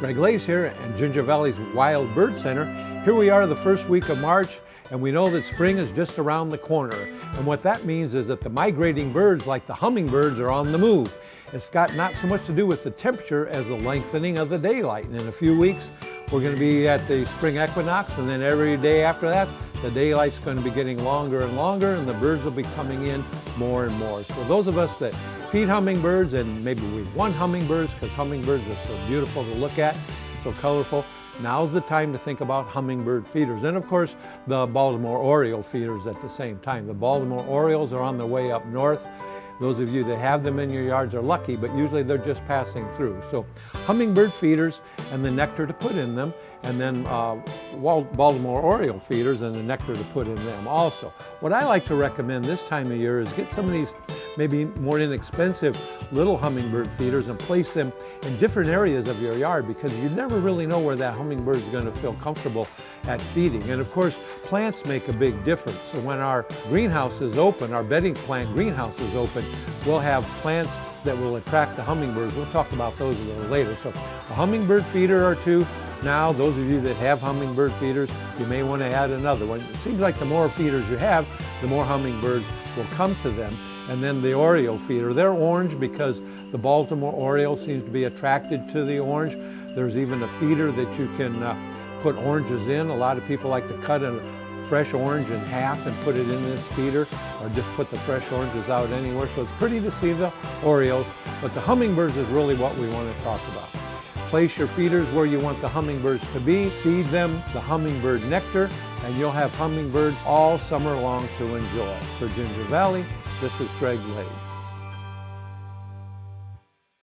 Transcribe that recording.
Greg Lace here at Ginger Valley's Wild Bird Center. Here we are the first week of March, and we know that spring is just around the corner. And what that means is that the migrating birds, like the hummingbirds, are on the move. It's got not so much to do with the temperature as the lengthening of the daylight. And in a few weeks, we're going to be at the spring equinox, and then every day after that, the daylight's going to be getting longer and longer, and the birds will be coming in more and more. So those of us that feed hummingbirds, and maybe we want hummingbirds because hummingbirds are so beautiful to look at, so colorful, now's the time to think about hummingbird feeders. And of course, the Baltimore Oriole feeders at the same time. The Baltimore Orioles are on their way up north. Those of you that have them in your yards are lucky, but usually they're just passing through. So hummingbird feeders and the nectar to put in them, and then Baltimore Oriole feeders and the nectar to put in them also. What I like to recommend this time of year is get some of these maybe more inexpensive little hummingbird feeders and place them in different areas of your yard, because you never really know where that hummingbird is going to feel comfortable at feeding. And of course, plants make a big difference. So when our greenhouse is open, our bedding plant greenhouse is open, we'll have plants that will attract the hummingbirds. We'll talk about those a little later. So a hummingbird feeder or two. Now, those of you that have hummingbird feeders, you may want to add another one. It seems like the more feeders you have, the more hummingbirds will come to them. And then the Oriole feeder, they're orange because the Baltimore Oriole seems to be attracted to the orange. There's even a feeder that you can put oranges in. A lot of people like to cut a fresh orange in half and put it in this feeder, or just put the fresh oranges out anywhere. So it's pretty to see the Orioles, but the hummingbirds is really what we want to talk about. Place your feeders where you want the hummingbirds to be, feed them the hummingbird nectar, and you'll have hummingbirds all summer long to enjoy. For Ginger Valley, this is Greg Lace.